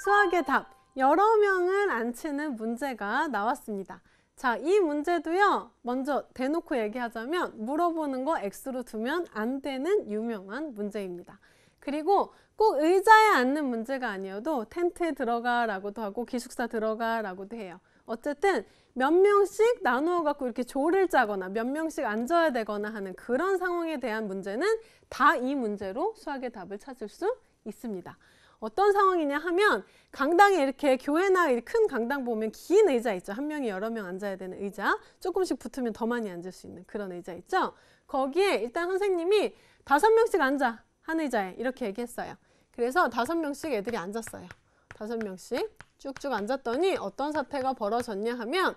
수학의 답, 여러 명을 앉히는 문제가 나왔습니다. 자, 이 문제도요, 먼저 대놓고 얘기하자면 물어보는 거 X로 두면 안 되는 유명한 문제입니다. 그리고 꼭 의자에 앉는 문제가 아니어도 텐트에 들어가라고도 하고 기숙사 들어가라고도 해요. 어쨌든 몇 명씩 나누어 갖고 이렇게 조를 짜거나 몇 명씩 앉아야 되거나 하는 그런 상황에 대한 문제는 다 이 문제로 수학의 답을 찾을 수 있습니다. 어떤 상황이냐 하면 강당에 이렇게 교회나 큰 강당 보면 긴 의자 있죠. 한 명이 여러 명 앉아야 되는 의자. 조금씩 붙으면 더 많이 앉을 수 있는 그런 의자 있죠. 거기에 일단 선생님이 5명씩 앉아. 한 의자에 이렇게 얘기했어요. 그래서 5명씩 애들이 앉았어요. 5명씩 쭉쭉 앉았더니 어떤 사태가 벌어졌냐 하면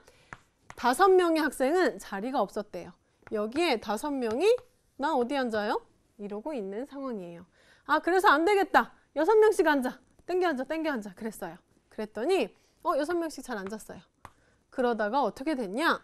5명의 학생은 자리가 없었대요. 여기에 5명이 난 어디 앉아요? 이러고 있는 상황이에요. 아, 그래서 안 되겠다. 6명씩 앉아. 땡겨 앉아, 땡겨 앉아. 그랬어요. 그랬더니 6명씩 잘 앉았어요. 그러다가 어떻게 됐냐?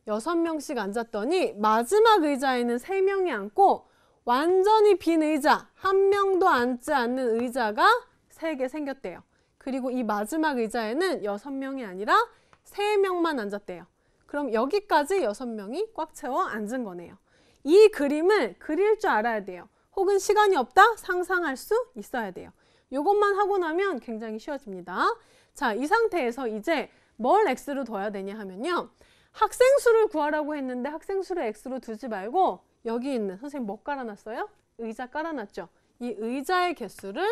6명씩 앉았더니 마지막 의자에는 3명이 앉고 완전히 빈 의자, 1명도 앉지 않는 의자가 3개 생겼대요. 그리고 이 마지막 의자에는 6명이 아니라 3명만 앉았대요. 그럼 여기까지 6명이 꽉 채워 앉은 거네요. 이 그림을 그릴 줄 알아야 돼요. 혹은 시간이 없다? 상상할 수 있어야 돼요. 이것만 하고 나면 굉장히 쉬워집니다. 자, 이 상태에서 이제 뭘 X로 둬야 되냐 하면요. 학생 수를 구하라고 했는데 학생 수를 X로 두지 말고 여기 있는 선생님 뭐 깔아놨어요? 의자 깔아놨죠. 이 의자의 개수를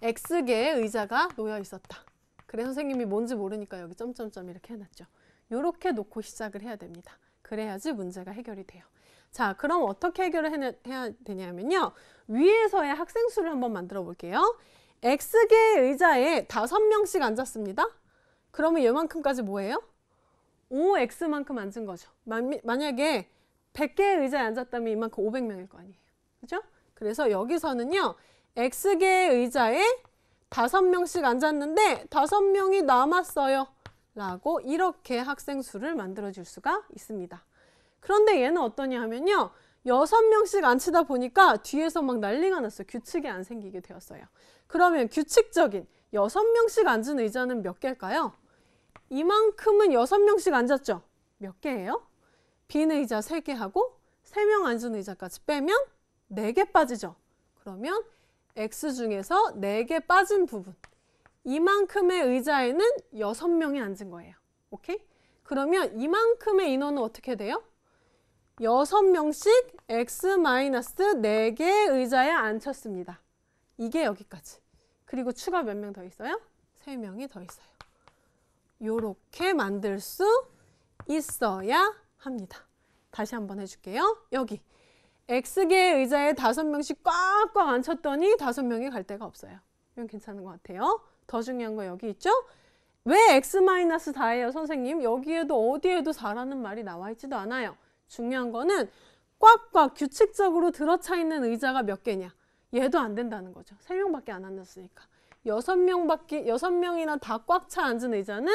X개의 의자가 놓여 있었다. 그래 선생님이 뭔지 모르니까 여기 점점점 이렇게 해놨죠. 이렇게 놓고 시작을 해야 됩니다. 그래야지 문제가 해결이 돼요. 자, 그럼 어떻게 해결을 해야 되냐면요. 위에서의 학생 수를 한번 만들어 볼게요. X개의 의자에 5명씩 앉았습니다. 그러면 얘만큼까지 뭐예요? 5X만큼 앉은 거죠. 만약에 100개의 의자에 앉았다면 이만큼 500명일 거 아니에요. 그죠? 그래서 여기서는요. X개의 의자에 5명씩 앉았는데 5명이 남았어요. 라고 이렇게 학생 수를 만들어 줄 수가 있습니다. 그런데 얘는 어떠냐 하면요. 6명씩 앉히다 보니까 뒤에서 막 난리가 났어요. 규칙이 안 생기게 되었어요. 그러면 규칙적인 6명씩 앉은 의자는 몇 개일까요? 이만큼은 6명씩 앉았죠. 몇 개예요? 빈 의자 3개 하고 3명 앉은 의자까지 빼면 4개 빠지죠. 그러면 X 중에서 4개 빠진 부분. 이만큼의 의자에는 6명이 앉은 거예요. 오케이? 그러면 이만큼의 인원은 어떻게 돼요? 6명씩 X-4개의 의자에 앉혔습니다. 이게 여기까지. 그리고 추가 몇 명 더 있어요? 3명이 더 있어요. 요렇게 만들 수 있어야 합니다. 다시 한번 해줄게요. 여기 X개의 의자에 5명씩 꽉꽉 앉혔더니 5명이 갈 데가 없어요. 이건 괜찮은 것 같아요. 더 중요한 거 여기 있죠? 왜 X-4예요, 선생님? 여기에도 어디에도 4라는 말이 나와 있지도 않아요. 중요한 거는 꽉꽉 규칙적으로 들어차 있는 의자가 몇 개냐? 얘도 안 된다는 거죠. 3명밖에 안 앉았으니까. 6명이나 다 꽉 차 앉은 의자는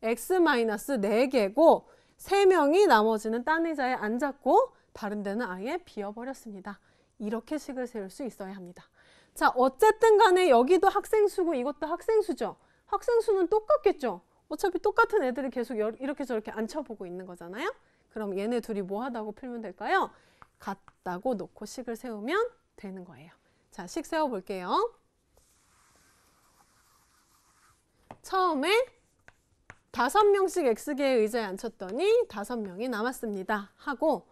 X-4개고 3명이 나머지는 딴 의자에 앉았고 다른 데는 아예 비어버렸습니다. 이렇게 식을 세울 수 있어야 합니다. 자, 어쨌든 간에 여기도 학생수고 이것도 학생수죠. 학생수는 똑같겠죠. 어차피 똑같은 애들을 계속 이렇게 저렇게 앉혀보고 있는 거잖아요. 그럼 얘네 둘이 뭐 하다고 풀면 될까요? 같다고 놓고 식을 세우면 되는 거예요. 자, 식 세워볼게요. 처음에 5명씩 X개의 의자에 앉혔더니 5명이 남았습니다. 하고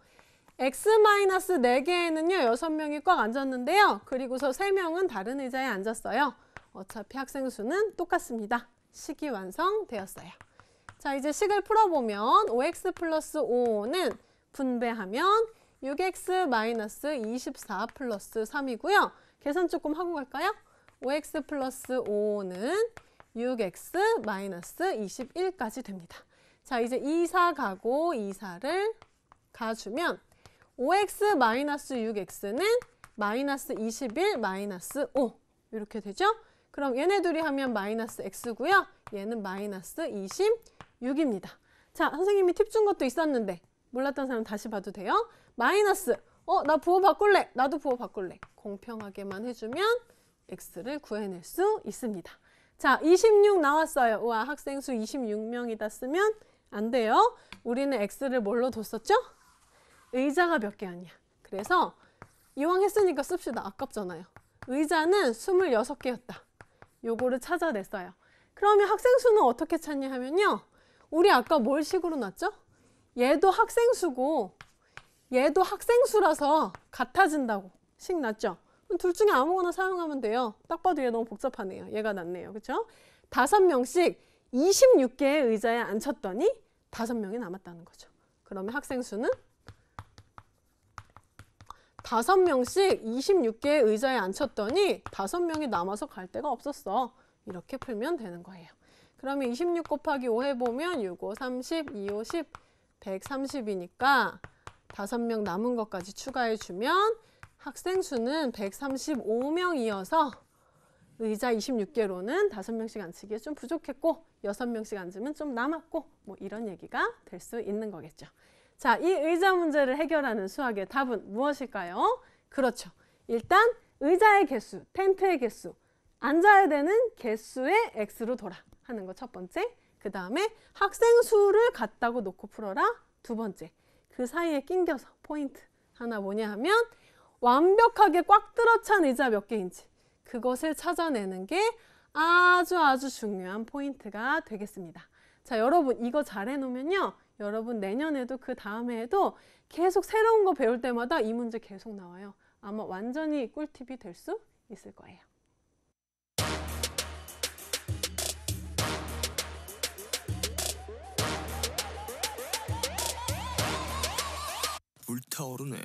X-4개에는요 6명이 꽉 앉았는데요. 그리고서 3명은 다른 의자에 앉았어요. 어차피 학생 수는 똑같습니다. 식이 완성되었어요. 자, 이제 식을 풀어보면 5x 플러스 5는 분배하면 6x-24 플러스 3이고요. 계산 조금 하고 갈까요? 5x 플러스 5는 6x-21까지 됩니다. 자, 이제 2사 가고 2사를 가주면 5x-6x는 마이너스 21 마이너스 5 이렇게 되죠? 그럼 얘네 둘이 하면 마이너스 x고요. 얘는 마이너스 26입니다. 자, 선생님이 팁 준 것도 있었는데 몰랐던 사람 다시 봐도 돼요. 마이너스 나 부호 바꿀래. 나도 부호 바꿀래. 공평하게만 해주면 x를 구해낼 수 있습니다. 자, 26 나왔어요. 우와, 학생 수 26명이다 쓰면 안 돼요. 우리는 x를 뭘로 뒀었죠? 의자가 몇 개였냐. 그래서 이왕 했으니까 씁시다. 아깝잖아요. 의자는 26개였다. 요거를 찾아냈어요. 그러면 학생 수는 어떻게 찾냐 하면요. 우리 아까 뭘 식으로 놨죠? 얘도 학생 수고 얘도 학생 수라서 같아진다고 식 놨죠? 둘 중에 아무거나 사용하면 돼요. 딱 봐도 얘 너무 복잡하네요. 얘가 낫네요. 그렇죠? 5명씩 26개의 의자에 앉혔더니 5명이 남았다는 거죠. 그러면 학생 수는 5명씩 26개의 의자에 앉혔더니 5명이 남아서 갈 데가 없었어. 이렇게 풀면 되는 거예요. 그러면 26 곱하기 5 해보면 6, 5, 30, 2, 5, 10, 130이니까 5명 남은 것까지 추가해주면 학생 수는 135명이어서 의자 26개로는 5명씩 앉히기에 좀 부족했고 6명씩 앉으면 좀 남았고 뭐 이런 얘기가 될 수 있는 거겠죠. 자, 이 의자 문제를 해결하는 수학의 답은 무엇일까요? 그렇죠. 일단 의자의 개수, 텐트의 개수, 앉아야 되는 개수의 x로 돌아 하는 거 첫 번째. 그 다음에 학생 수를 같다고 놓고 풀어라 두 번째. 그 사이에 낑겨서 포인트 하나 뭐냐 하면 완벽하게 꽉 들어찬 의자 몇 개인지 그것을 찾아내는 게 아주 중요한 포인트가 되겠습니다. 자, 여러분 이거 잘 해놓으면요. 여러분 내년에도 그 다음 해에도 계속 새로운 거 배울 때마다 이 문제 계속 나와요. 아마 완전히 꿀팁이 될 수 있을 거예요. 불타오르네.